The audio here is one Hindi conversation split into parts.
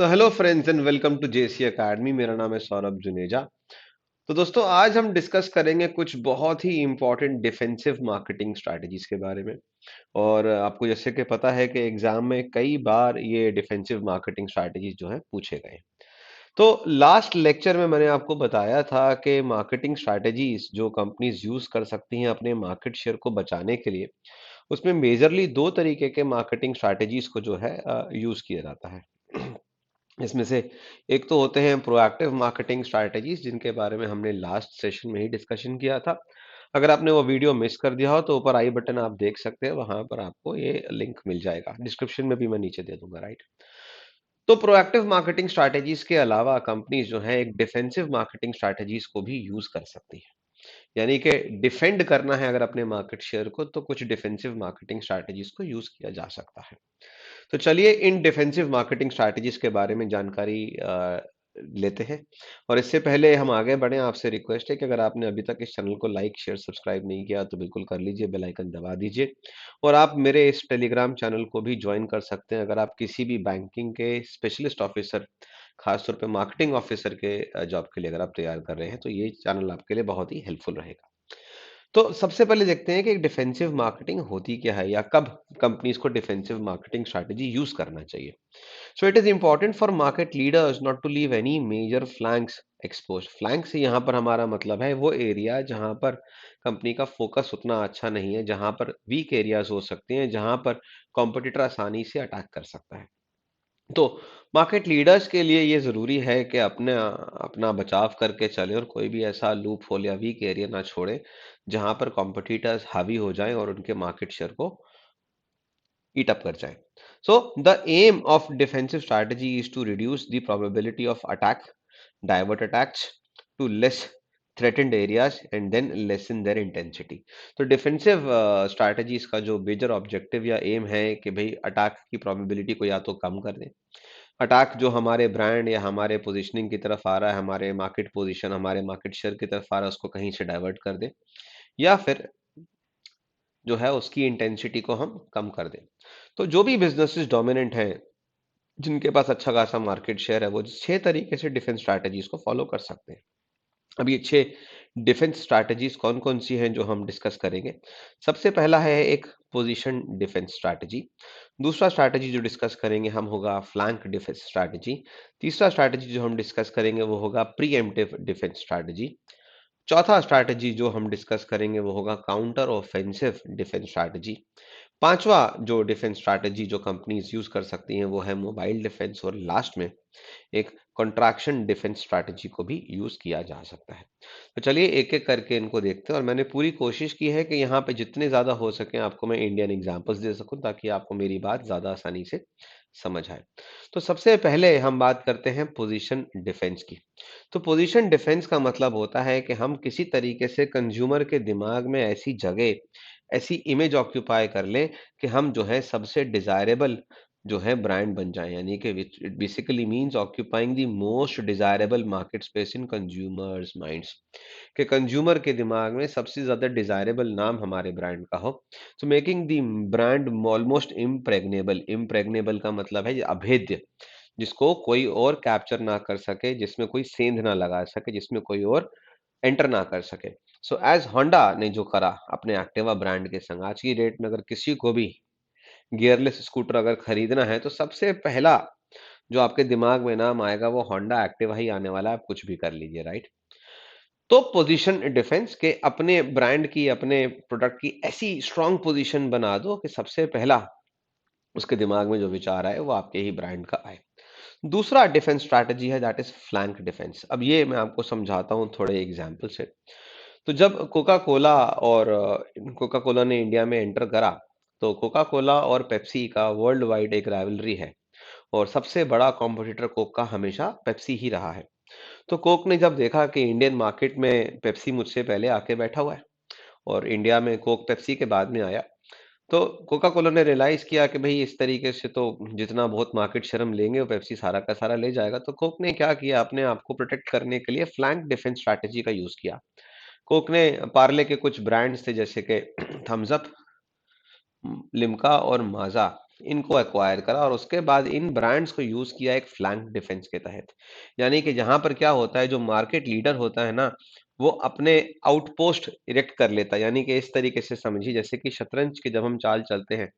So hello friends and welcome to JC academy. मेरा नाम है सौरभ जुनेजा। तो दोस्तों आज हम डिस्कस करेंगे कुछ बहुत ही इंपॉर्टेंट डिफेंसिव मार्केटिंग स्ट्रैटेजीज के बारे में। और आपको जैसे कि पता है कि एग्जाम में कई बार ये डिफेंसिव मार्केटिंग स्ट्रैटेजीज जो है पूछे गए। तो लास्ट लेक्चर में मैंने आपको बताया था कि मार्केटिंग स्ट्रैटेजीज जो कंपनीज यूज कर सकती हैं अपने मार्केट शेयर को बचाने के लिए, उसमें मेजरली दो तरीके के मार्केटिंग स्ट्रैटेजीज को जो है यूज किया जाता है। इसमें से एक तो होते हैं प्रोएक्टिव मार्केटिंग स्ट्रैटेजीज, जिनके बारे में हमने लास्ट सेशन में ही डिस्कशन किया था। अगर आपने वो वीडियो मिस कर दिया हो तो ऊपर आई बटन आप देख सकते हैं, वहां पर आपको ये लिंक मिल जाएगा, डिस्क्रिप्शन में भी मैं नीचे दे दूंगा, राइट। तो प्रोएक्टिव मार्केटिंग स्ट्रैटेजीज के अलावा कंपनीज जो है एक डिफेंसिव मार्केटिंग स्ट्रैटेजीज को भी यूज कर सकती है। यानी कि डिफेंड करना है अगर अपने मार्केट शेयर को, तो कुछ डिफेंसिव मार्केटिंग स्ट्रैटेजीज को यूज किया जा सकता है। तो चलिए इन डिफेंसिव मार्केटिंग स्ट्रैटेजीज के बारे में जानकारी लेते हैं। और इससे पहले हम आगे बढ़े, आपसे रिक्वेस्ट है कि अगर आपने अभी तक इस चैनल को लाइक शेयर सब्सक्राइब नहीं किया तो बिल्कुल कर लीजिए, बेल आइकन दबा दीजिए। और आप मेरे इस टेलीग्राम चैनल को भी ज्वाइन कर सकते हैं अगर आप किसी भी बैंकिंग के स्पेशलिस्ट ऑफिसर, खासतौर पे मार्केटिंग ऑफिसर के जॉब के लिए अगर आप तैयार कर रहे हैं, तो ये चैनल आपके लिए बहुत ही हेल्पफुल रहेगा। तो सबसे पहले देखते हैं कि एक डिफेंसिव मार्केटिंग होती क्या है, या कब कंपनीज को डिफेंसिव मार्केटिंग स्ट्रैटेजी यूज करना चाहिए। So it is important for market leaders not to leave any major flanks expose. Flank से यहाँ पर हमारा मतलब है वो एरिया जहाँ पर कंपनी का फोकस उतना अच्छा नहीं है, जहाँ पर वीक एरियाज हो सकते हैं, जहाँ पर कॉम्पिटिटर आसानी से अटैक कर सकता है। तो मार्केट लीडर्स के लिए ये ज़रूरी है कि अपने अपना बचाव करके चलें और कोई भी ऐसा लूप होल या वीक एरिया ना छोड़ें जहां पर कॉम्पिटिटर्स हावी हो जाएं और उनके मार्केट शेयर को ईट अप कर जाएं। So the aim of defensive strategy is to reduce the probability of attack, divert attacks to less threatened areas and then lessen their intensity. तो डिफेंसिव स्ट्रैटेजीज का जो मेजर ऑब्जेक्टिव या एम है कि भाई अटैक की प्रोबेबिलिटी को या तो कम कर दें, अटैक जो हमारे ब्रांड या हमारे पोजीशनिंग की तरफ आ रहा है, हमारे मार्केट पोजीशन, हमारे मार्केट शेयर की तरफ आ रहा है, उसको कहीं से डाइवर्ट कर दें, या फिर जो है उसकी इंटेंसिटी को हम कम कर दें। तो जो भी बिजनेसेस डोमिनेंट हैं, जिनके पास अच्छा खासा मार्केट शेयर है, वो 6 तरीके से डिफेंस स्ट्रैटेजीज को फॉलो कर सकते हैं। अब ये 6 डिफेंस स्ट्रैटेजीज कौन कौन सी हैं जो हम डिस्कस करेंगे। सबसे पहला है एक पोजीशन डिफेंस स्ट्रैटेजी। दूसरा स्ट्रैटेजी जो डिस्कस करेंगे हम होगा फ्लैंक डिफेंस स्ट्रैटेजी। तीसरा स्ट्रैटेजी जो हम डिस्कस करेंगे वो होगा प्रीएम्प्टिव डिफेंस स्ट्रैटेजी। चौथा स्ट्रैटेजी जो हम डिस्कस करेंगे वो होगा काउंटर ऑफेंसिव डिफेंस स्ट्रैटेजी। पांचवा जो डिफेंस स्ट्रैटेजी जो कंपनीज यूज कर सकती हैं वो है मोबाइल डिफेंस। और लास्ट में एक कॉन्ट्रैक्शन डिफेंस स्ट्रैटेजी को भी यूज किया जा सकता है। तो चलिए एक एक करके इनको देखते हैं, और मैंने पूरी कोशिश की है कि यहाँ पे जितने ज्यादा हो सके आपको मैं इंडियन एग्जांपल्स दे सकूं, ताकि आपको मेरी बात ज्यादा आसानी से समझ आए। तो सबसे पहले हम बात करते हैं पोजीशन डिफेंस की। तो पोजीशन डिफेंस का मतलब होता है कि हम किसी तरीके से कंज्यूमर के दिमाग में ऐसी जगह, ऐसी इमेज ऑक्यूपाई कर लें कि हम जो है सबसे डिजायरेबल जो है ब्रांड बन जाए। यानी कि it basically means occupying the most desirable market space in consumers minds. कि कंज्यूमर के दिमाग में सबसे ज्यादा डिजायरेबल नाम हमारे ब्रांड का हो। तो making the brand almost impregnable. Impregnable का मतलब है ये अभेद्य, जिसको कोई और कैप्चर ना कर सके, जिसमें कोई सेंध ना लगा सके, जिसमें कोई और एंटर ना कर सके। सो एज होंडा ने जो करा अपने एक्टिवा ब्रांड के संग, आज की डेट में अगर किसी को भी गियरलेस स्कूटर अगर खरीदना है तो सबसे पहला जो आपके दिमाग में नाम आएगा वो होंडा एक्टिवा ही आने वाला है। आप कुछ भी कर लीजिए, राइट। तो पोजीशन डिफेंस के अपने ब्रांड की, अपने प्रोडक्ट की ऐसी स्ट्रांग पोजीशन बना दो कि सबसे पहला उसके दिमाग में जो विचार आए वो आपके ही ब्रांड का आए। दूसरा डिफेंस स्ट्रैटेजी है दैट इज फ्लैंक डिफेंस। अब ये मैं आपको समझाता हूँ थोड़े एग्जांपल से। तो जब कोका कोला और कोका कोला ने इंडिया में एंटर करा, तो कोका कोला और पेप्सी का वर्ल्ड वाइड एक राइवलरी है, और सबसे बड़ा कॉम्पिटिटर कोक का हमेशा पेप्सी ही रहा है। तो कोक ने जब देखा कि इंडियन मार्केट में पेप्सी मुझसे पहले आके बैठा हुआ है और इंडिया में कोक पेप्सी के बाद में आया, तो कोका कोला ने रियलाइज किया कि भाई इस तरीके से तो जितना बहुत मार्केट शेयर हम लेंगे वो पेप्सी सारा का सारा ले जाएगा। तो कोक ने क्या किया, अपने आप को प्रोटेक्ट करने के लिए फ्लैंक डिफेंस स्ट्रैटेजी का यूज किया। कोक ने पार्ले के कुछ ब्रांड्स थे जैसे कि थम्स अप, लिम्का और माजा, इनको एक्वायर करा और उसके बाद इन ब्रांड्स को यूज किया एक फ्लैंक डिफेंस के तहत। यानी कि जहां पर क्या होता है, जो मार्केट लीडर होता है ना, वो अपने आउटपोस्ट इरेक्ट कर लेता है। यानी कि इस तरीके से समझिए, जैसे कि शतरंज के जब हम चाल चलते हैं,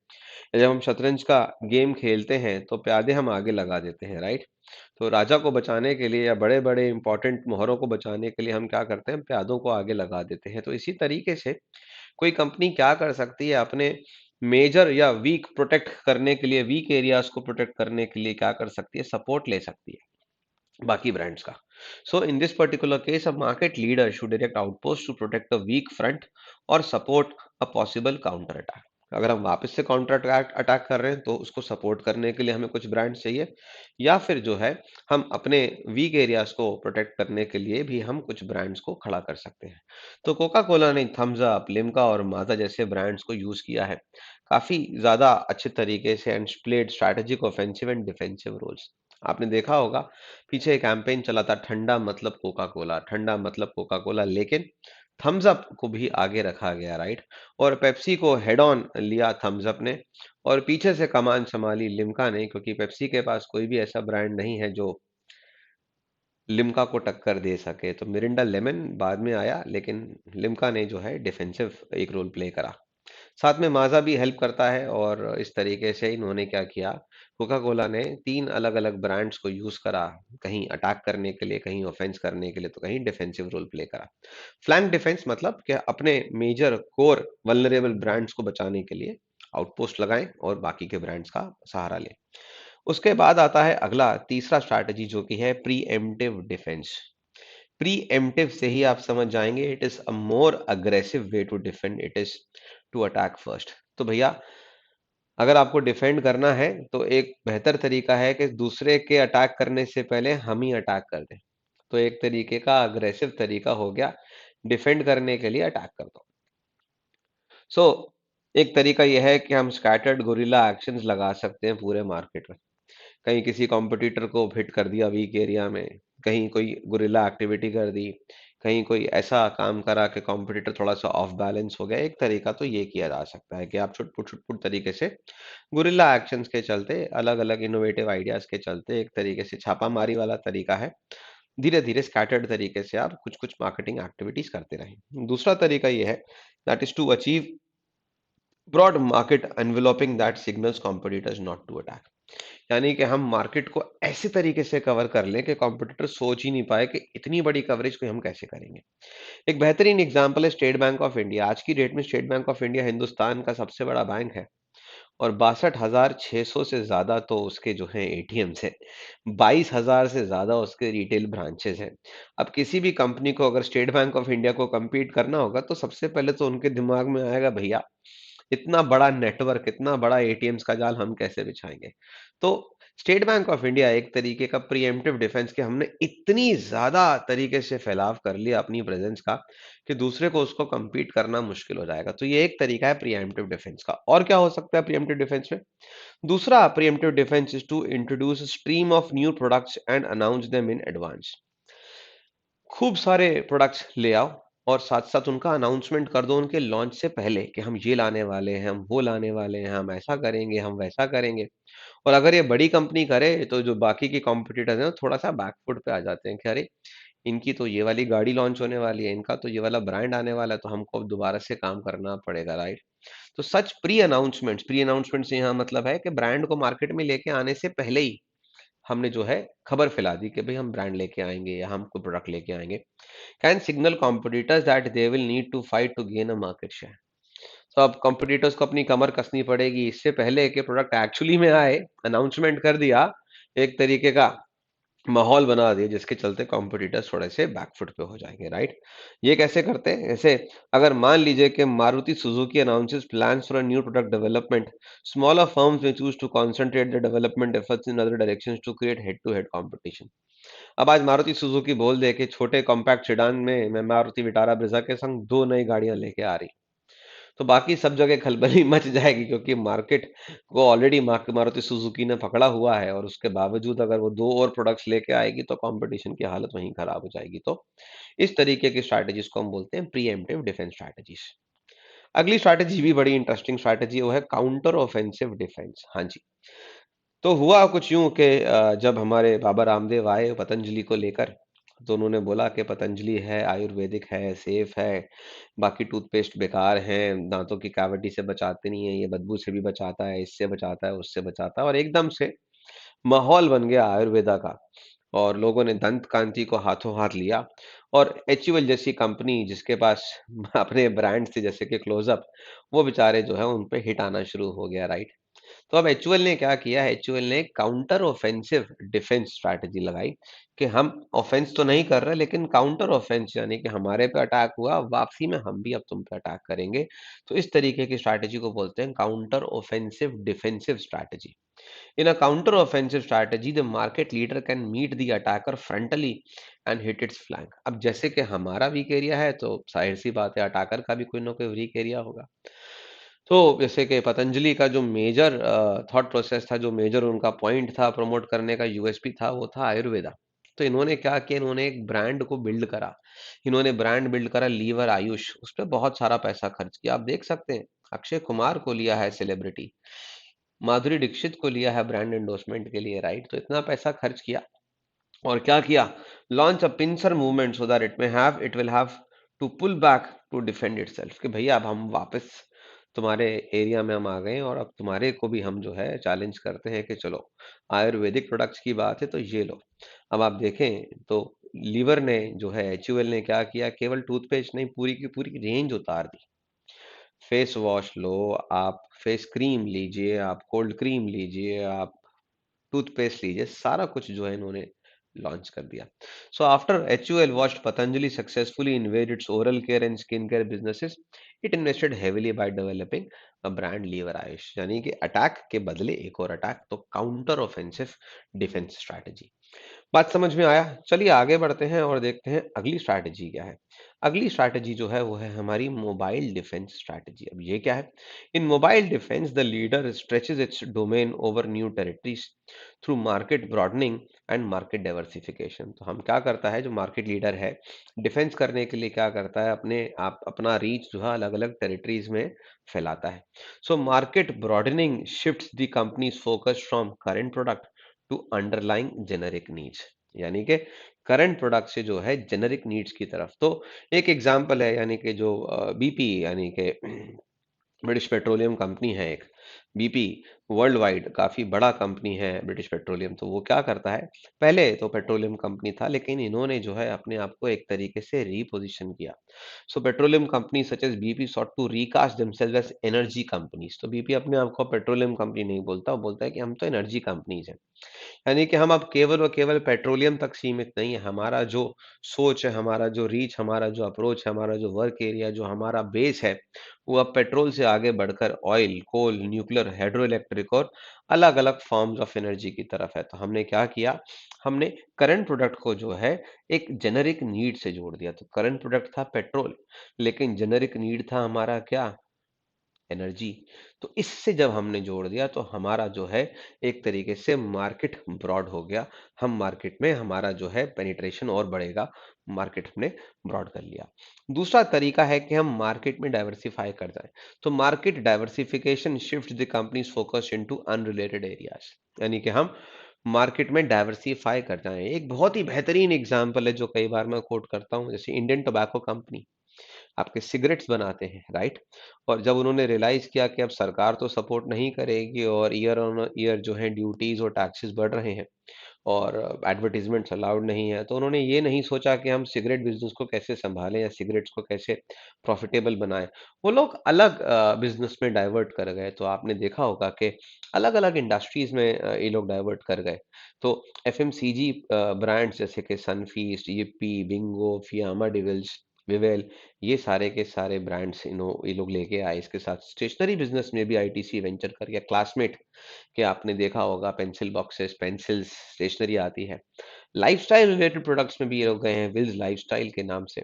या जब हम शतरंज का गेम खेलते हैं, तो प्यादे हम आगे लगा देते हैं, राइट। तो राजा को बचाने के लिए या बड़े बड़े इंपॉर्टेंट मोहरों को बचाने के लिए हम क्या करते हैं, प्यादों को आगे लगा देते हैं। तो इसी तरीके से कोई कंपनी क्या कर सकती है, अपने मेजर या वीक प्रोटेक्ट करने के लिए, वीक एरियाज को प्रोटेक्ट करने के लिए क्या कर सकती है, सपोर्ट ले सकती है बाकी ब्रांड्स का। So in this particular case a market leader should direct outpost to protect a weak front और support a possible counter attack. अगर हम वापस से काउंटर अटैक अटैक कर रहे हैं, तो उसको सपोर्ट करने के लिए हमें कुछ ब्रांड्स चाहिए, या फिर जो है हम अपने वीक एरियाज को प्रोटेक्ट करने के लिए भी हम कुछ ब्रांड्स को खड़ा कर सकते हैं। तो कोका कोला ने थम्स अप, लिम्का और माजा जैसे ब्रांड्स को यूज किया है काफी ज्यादा अच्छे तरीके से, and played strategic offensive and defensive roles. आपने देखा होगा, पीछे एक कैंपेन चला था, ठंडा मतलब कोका कोला, ठंडा मतलब कोका कोला, लेकिन थम्स अप को भी आगे रखा गया, राइट। और पेप्सी को हेड ऑन लिया थम्स अप ने, और पीछे से कमान संभाली लिम्का ने, क्योंकि पेप्सी के पास कोई भी ऐसा ब्रांड नहीं है जो लिम्का को टक्कर दे सके। तो मिरिंडा लेमन बाद में आया, लेकिन लिम्का ने जो है डिफेंसिव एक रोल प्ले करा। साथ में माजा भी हेल्प करता है, और इस तरीके से इन्होंने क्या किया, कोका कोला ने तीन अलग अलग ब्रांड्स को यूज करा, कहीं अटैक करने के लिए, कहीं ऑफेंस करने के लिए, तो कहीं डिफेंसिव रोल प्ले करा। फ्लैंक डिफेंस मतलब कि अपने मेजर कोर वल्नरेबल ब्रांड्स को बचाने के लिए आउटपोस्ट लगाएं और बाकी के ब्रांड्स का सहारा लें। उसके बाद आता है अगला तीसरा स्ट्रैटेजी, जो कि है pre emptive defence. Pre emptive से ही आप समझ जाएंगे, it is a more aggressive way to defend, it is to attack first. तो भैया, अगर आपको डिफेंड करना है, तो एक बेहतर तरीका है कि दूसरे के अटैक करने से पहले हम ही अटैक कर दें। तो एक तरीके का अग्रेसिव तरीका हो गया, डिफेंड करने के लिए अटैक कर दो। सो एक तरीका यह है कि हम स्कैटर्ड गुरिल्ला एक्शंस लगा सकते हैं पूरे मार्केट में। कहीं किसी कॉम्पिटिटर को हिट कर दिया वीक एरिया में, कहीं कोई गुरिल्ला एक्टिविटी कर दी, कहीं कोई ऐसा काम करा कि कॉम्पिटिटर थोड़ा सा ऑफ बैलेंस हो गया। एक तरीका तो ये किया जा सकता है कि आप छुटपुट छुटपुट तरीके से गुरिल्ला एक्शंस के चलते, अलग अलग इनोवेटिव आइडियाज के चलते, एक तरीके से छापामारी वाला तरीका है, धीरे धीरे स्कैटर्ड तरीके से आप कुछ कुछ मार्केटिंग एक्टिविटीज करते रहें। दूसरा तरीका ये है, that is to achieve broad market enveloping that signals competitors not to attack. यानी कि हम मार्केट को ऐसे तरीके से कवर कर लें कि कॉम्पिटिटर सोच ही नहीं पाए कि इतनी बड़ी कवरेज को हम कैसे करेंगे। एक बेहतरीन एग्जांपल है स्टेट बैंक ऑफ इंडिया। आज की डेट में state bank of India Hindustan का सबसे बड़ा बैंक है, और 62,600 से ज्यादा तो उसके जो है एटीएम्स है, 22,000 से ज्यादा उसके रिटेल ब्रांचेस हैं। अब किसी भी कंपनी को अगर स्टेट बैंक ऑफ इंडिया को compete करना होगा, तो सबसे पहले तो उनके दिमाग में आएगा, भैया इतना बड़ा नेटवर्क, इतना बड़ा एटीएम्स का जाल हम कैसे बिछाएंगे। तो स्टेट बैंक ऑफ इंडिया एक तरीके का प्रीएम्प्टिव डिफेंस, कि हमने इतनी ज्यादा तरीके से फैलाव कर लिया अपनी प्रेजेंस का कि दूसरे को उसको compete करना मुश्किल हो जाएगा। तो ये एक तरीका है प्रीएम्प्टिव डिफेंस का। और क्या हो सकता है प्रीएम्प्टिव डिफेंस में? दूसरा preemptive defence is to introduce stream of new products and announce them in advance. खूब सारे प्रोडक्ट्स ले आओ, और साथ साथ उनका अनाउंसमेंट कर दो उनके लॉन्च से पहले, कि हम ये लाने वाले हैं, हम वो लाने वाले हैं, हम ऐसा करेंगे, हम वैसा करेंगे। और अगर ये बड़ी कंपनी करे, तो जो बाकी के कॉम्पिटिटर्स हैं, वो थोड़ा सा बैकफुट पे आ जाते हैं कि अरे, इनकी तो ये वाली गाड़ी लॉन्च होने वाली है, इनका तो ये वाला ब्रांड आने वाला है, तो हमको अब दोबारा से काम करना पड़ेगा, राइट। तो सच प्री अनाउंसमेंट से यहाँ मतलब है कि ब्रांड को मार्केट में लेके आने से पहले ही हमने जो है खबर फैला दी कि भाई हम ब्रांड लेके आएंगे या हम कोई प्रोडक्ट लेके आएंगे। Can signal competitors that they will need to fight to gain a market share. तो अब कॉम्पिटिटर्स को अपनी कमर कसनी पड़ेगी इससे पहले कि प्रोडक्ट एक्चुअली में आए। अनाउंसमेंट कर दिया, एक तरीके का माहौल बना दिया, जिसके चलते कॉम्पिटिटर्स थोड़े से बैकफुट पे हो जाएंगे, राइट। ये कैसे करते हैं? ऐसे, अगर मान लीजिए कि Maruti Suzuki announces plans for a new product development, smaller firms may choose to concentrate the development efforts in other directions to create head to head competition. अब आज मारुति सुजुकी बोल दे कि छोटे कॉम्पैक्ट सेडान में मैं मारुति विटारा ब्रेजा के संग दो नई गाड़ियां लेके आ रही, तो बाकी सब जगह खलबली मच जाएगी, क्योंकि मार्केट को ऑलरेडी मारुति सुजुकी ने पकड़ा हुआ है, और उसके बावजूद अगर वो दो और प्रोडक्ट्स लेके आएगी, तो कंपटीशन की हालत वहीं खराब हो जाएगी। तो इस तरीके की स्ट्रैटेजीज को हम बोलते हैं प्री एम्प्टिव डिफेंस स्ट्रैटेजीज। अगली स्ट्रैटेजी भी बड़ी इंटरेस्टिंग स्ट्रैटेजी है, वो है काउंटर ऑफेंसिव डिफेंस। हाँ जी। तो हुआ कुछ यूं कि जब हमारे बाबा रामदेव आए पतंजलि को लेकर, तो उन्होंने बोला कि पतंजलि है, आयुर्वेदिक है, सेफ है, बाकी टूथपेस्ट बेकार हैं, दांतों की कैविटी से बचाते नहीं है, ये बदबू से भी बचाता है, इससे बचाता है, उससे बचाता है, और एकदम से माहौल बन गया आयुर्वेदा का, और लोगों ने दंत कांति को हाथों हाथ लिया। और एचयूएल जैसी कंपनी जिसके पास अपने ब्रांड थे जैसे कि क्लोजअप, वो बेचारे जो है उन पे हिट आना शुरू हो गया, राइट। तो अब एचयूएल ने क्या किया, एचयूएल ने काउंटर ऑफेंसिव डिफेंस स्ट्रैटेजी लगाई कि हम ऑफेंस तो नहीं कर रहे, लेकिन काउंटर ऑफेंस यानी कि हमारे पे अटैक हुआ, वापसी में हम भी अब तुम पे अटैक करेंगे। तो इस तरीके की स्ट्रैटेजी को बोलते हैं counter offensive defensive strategy. In a counter-offensive strategy, the market leader can meet the attacker frontally and hit its flank. अब जैसे कि हमारा वीक एरिया है, तो जाहिर सी बात है अटाकर का भी कोई ना कोई वीक एरिया होगा। तो जैसे कि पतंजलि का जो मेजर थॉट प्रोसेस था, जो मेजर उनका पॉइंट था प्रमोट करने का, यूएसपी था, वो था आयुर्वेदा। तो इन्होंने क्या किया, इन्होंने एक ब्रांड को बिल्ड करा। इन्होंने ब्रांड बिल्ड करा लीवर आयुष, उस पर बहुत सारा पैसा खर्च किया। आप देख सकते हैं, अक्षय कुमार को लिया है सेलिब्रिटी, माधुरी दीक्षित को लिया है ब्रांड एंडोर्समेंट के लिए, राइट। तो इतना पैसा खर्च किया, और क्या किया, launch a pincer movement so that it will have to pull back to defend itself, कि भैया अब हम वापस तुम्हारे एरिया में हम आ गए हैं, और अब तुम्हारे को भी हम जो है चैलेंज करते हैं कि चलो, आयुर्वेदिक प्रोडक्ट्स की बात है तो ये लो। अब आप देखें तो लीवर ने जो है, एचयूएल ने क्या किया, केवल टूथपेस्ट नहीं, पूरी की पूरी रेंज उतार दी। फेस वॉश लो, आप फेस क्रीम लीजिए, आप कोल्ड क्रीम लीजिए, आप टूथपेस्ट लीजिए, सारा कुछ जो है इन्होंने लॉन्च कर दिया। So after HUL watched Patanjali successfully invaded its oral care and skin care businesses, it invested heavily by developing a brand lever Ayush, यानी कि अटैक के बदले एक और अटैक, तो काउंटर ऑफेंसिव डिफेंस स्ट्रैटेजी। बात समझ में आया? चलिए आगे बढ़ते हैं और देखते हैं अगली स्ट्रैटेजी क्या है। अगली स्ट्रैटेजी जो है वो है हमारी मोबाइल डिफेंस स्ट्रैटेजी। अब ये क्या है? In mobile defence the leader stretches its domain over new territories through market broadening and market diversification. तो हम क्या करता है, जो मार्केट लीडर है, डिफेंस करने के लिए क्या करता है, अपने आप अपना रीच जो है अलग अलग टेरिटरीज में फैलाता है। So market broadening shifts the companies focus from current product to underlying generic needs, यानी कि करंट प्रोडक्ट से जो है जेनेरिक नीड्स की तरफ। तो एक एग्जांपल है, यानी कि जो बीपी यानी कि ब्रिटिश पेट्रोलियम कंपनी है एक, बीपी वर्ल्ड वाइड काफी बड़ा कंपनी है ब्रिटिश पेट्रोलियम। तो वो क्या करता है, पहले तो पेट्रोलियम कंपनी था, लेकिन इन्होंने जो है अपने आप को एक तरीके से रीपोजिशन किया। So petroleum company such as BP sought to recast themselves as energy companies. तो बीपी अपने आप को पेट्रोलियम कंपनी नहीं बोलता, वो बोलता है कि हम तो एनर्जी कंपनीज हैं। यानी कि हम अब केवल और केवल पेट्रोलियम तक सीमित नहीं है, हमारा जो सोच है, हमारा जो रीच, हमारा जो अप्रोच है, हमारा जो वर्क एरिया, जो हमारा बेस है, वो अब पेट्रोल से आगे बढ़कर ऑयल, कोल, न्यूक्लियर, हाइड्रो इलेक्ट्रिक और अलग अलग फॉर्म्स ऑफ एनर्जी की तरफ है। तो हमने क्या किया, हमने करंट प्रोडक्ट को जो है एक जेनेरिक नीड से जोड़ दिया। तो करंट प्रोडक्ट था पेट्रोल, लेकिन जेनेरिक नीड था हमारा क्या, एनर्जी। तो इससे जब हमने जोड़ दिया, तो हमारा जो है एक तरीके से मार्केट ब्रॉड हो गया। हम मार्केट में हमारा जो है पेनिट्रेशन और बढ़ेगा, मार्केट हमने ब्रॉड कर लिया। दूसरा तरीका है कि हम मार्केट में डाइवर्सिफाई कर जाएं। तो market diversification shift the companies focus into unrelated areas, यानी कि हम मार्केट में डाइवर्सिफाई कर जाएं। एक बहुत ही बेहतरीन एग्जांपल है जो कई बार मैं कोट करता हूं, जैसे इंडियन टोबैको कंपनी आपके सिगरेट्स बनाते हैं, राइट। और जब उन्होंने रियलाइज किया कि अब सरकार तो सपोर्ट नहीं करेगी, और ईयर ऑन ईयर जो है ड्यूटीज और टैक्सेस बढ़ रहे हैं, और एडवर्टीजमेंट्स अलाउड नहीं है, तो उन्होंने ये नहीं सोचा कि हम सिगरेट बिजनेस को कैसे संभालें या सिगरेट्स को कैसे प्रॉफिटेबल बनाएं। वो लोग अलग बिजनेस में डाइवर्ट कर गए। तो आपने देखा होगा कि अलग अलग इंडस्ट्रीज में ये लोग डाइवर्ट कर गए। तो एफएमसीजी ब्रांड्स जैसे कि Sunfeast, yippee, Bingo, Fiama devil's, Vivel, ये सारे के सारे ब्रांड्स ये लोग लेके आए। इसके साथ स्टेशनरी बिजनेस में भी आईटीसी वेंचर कर गया। क्लासमेट के आपने देखा होगा, पेंसिल बॉक्सेस, पेंसिल्स, स्टेशनरी आती है। लाइफस्टाइल रिलेटेड प्रोडक्ट्स में भी ये लोग गए हैं, विल्स लाइफस्टाइल के नाम से।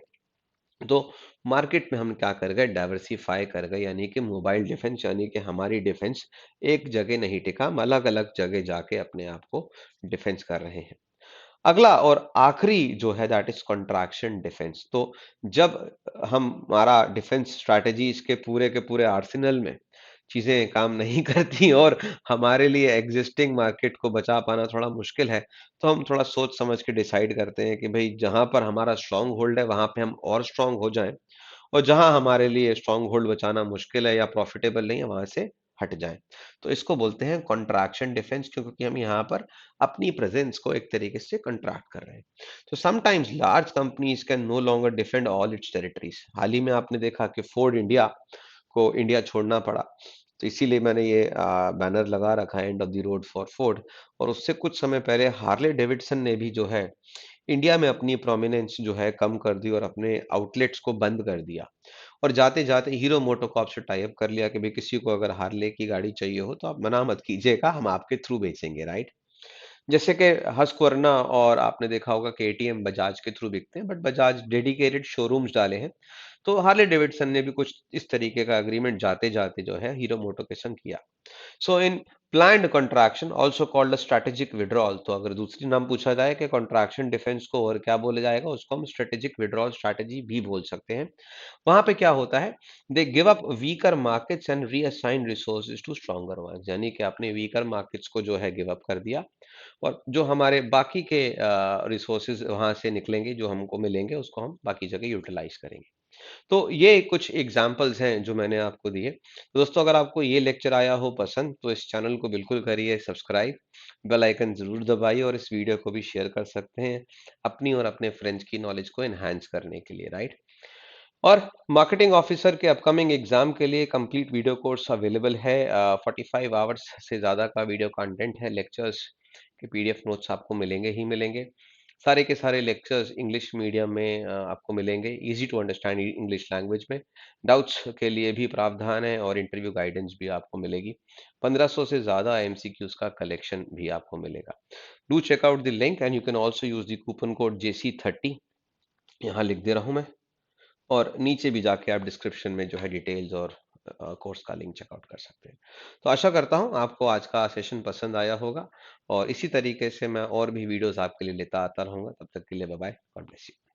तो मार्केट में हम क्या कर गए, डाइवर्सिफाई कर गए, यानी कि मोबाइल डिफेंस, यानी कि हमारी डिफेंस एक जगह नहीं टिका, हम अलग अलग जगह जाके अपने आप को डिफेंस कर रहे हैं। अगला और आखिरी जो है दैट इज कंट्रैक्शन डिफेंस। तो जब हमारा डिफेंस स्ट्रैटेजीज के पूरे आर्सेनल में चीजें काम नहीं करती और हमारे लिए एग्जिस्टिंग मार्केट को बचा पाना थोड़ा मुश्किल है, तो हम थोड़ा सोच समझ के डिसाइड करते हैं कि भाई जहां पर हमारा स्ट्रांग होल्ड है वहां पे हम और स्ट्रांग हो जाएं, और जहां हमारे लिए स्ट्रांग होल्ड बचाना मुश्किल है या प्रॉफिटेबल नहीं है वहां से हट जाएं। तो इसको बोलते हैं कॉन्ट्रैक्शन डिफेंस, क्योंकि हम यहाँ पर अपनी प्रेजेंस को एक तरीके से कंट्रैक्ट कर रहे हैं। तो sometimes large companies can no longer defend all its territories. हाल ही में आपने देखा कि फोर्ड इंडिया को इंडिया छोड़ना पड़ा, तो इसीलिए मैंने ये बैनर लगा रखा है, end of the road for Ford. और उससे कुछ समय पहले हार्ले डेविडसन ने भी जो है इंडिया में अपनी प्रोमिनेंस जो है कम कर दी और अपने आउटलेट्स को बंद कर दिया, और जाते जाते हीरो मोटोकॉर्प से टाई अप कर लिया कि भाई किसी को अगर हार्ले की गाड़ी चाहिए हो तो आप मना मत कीजिएगा, हम आपके थ्रू बेचेंगे, राइट। जैसे कि हस्कवर्ना, और आपने देखा होगा कि एटीएम बजाज के थ्रू बिकते हैं, बट बजाज डेडिकेटेड शोरूम्स डाले हैं। तो हार्ले डेविडसन ने भी कुछ इस तरीके का एग्रीमेंट जाते जाते जो है हीरो मोटो के संग किया। So in planned contraction also called a strategic withdrawal. तो अगर दूसरी नाम पूछा जाए कि कॉन्ट्रैक्शन डिफेंस को और क्या बोला जाएगा, उसको हम स्ट्रेटेजिक विड्रॉल स्ट्रैटेजी भी बोल सकते हैं। वहां पे क्या होता है, they give up weaker markets and reassign resources to stronger ones, यानी कि आपने वीकर मार्केट्स को जो है गिव अप कर दिया, और जो हमारे बाकी के रिसोर्सेज वहां से निकलेंगे जो हमको मिलेंगे उसको हम बाकी जगह यूटिलाइज करेंगे। तो ये कुछ एग्जाम्पल्स हैं जो मैंने आपको दिए। तो दोस्तों अगर आपको ये लेक्चर आया हो पसंद तो इस चैनल को बिल्कुल करिए सब्सक्राइब, बेल आइकन जरूर दबाइए, और इस वीडियो को भी शेयर कर सकते हैं अपनी और अपने फ्रेंड्स की नॉलेज को एनहांस करने के लिए, राइट। और मार्केटिंग ऑफिसर के अपकमिंग एग्जाम के लिए कंप्लीट वीडियो कोर्स अवेलेबल है। 45 आवर्स से ज़्यादा का वीडियो कंटेंट है, लेक्चर्स के पीडीएफ नोट्स आपको मिलेंगे ही मिलेंगे। सारे के सारे लेक्चर्स इंग्लिश मीडियम में आपको मिलेंगे, easy to understand English language में। डाउट्स के लिए भी प्रावधान है और इंटरव्यू गाइडेंस भी आपको मिलेगी। 1500 से ज़्यादा एमसीक्यूज का कलेक्शन भी आपको मिलेगा। Do check out the link and you can also use the coupon code JC30, यहाँ लिख दे रहा हूँ मैं। और नीचे भी जाके आप डिस्क्रिप्शन में जो है डिटेल्स और कोर्स का लिंक चेकआउट कर सकते हैं। तो आशा करता हूँ आपको आज का सेशन पसंद आया होगा, और इसी तरीके से मैं और भी वीडियोस आपके लिए लेता आता रहूंगा। तब तक के लिए bye bye, God bless you.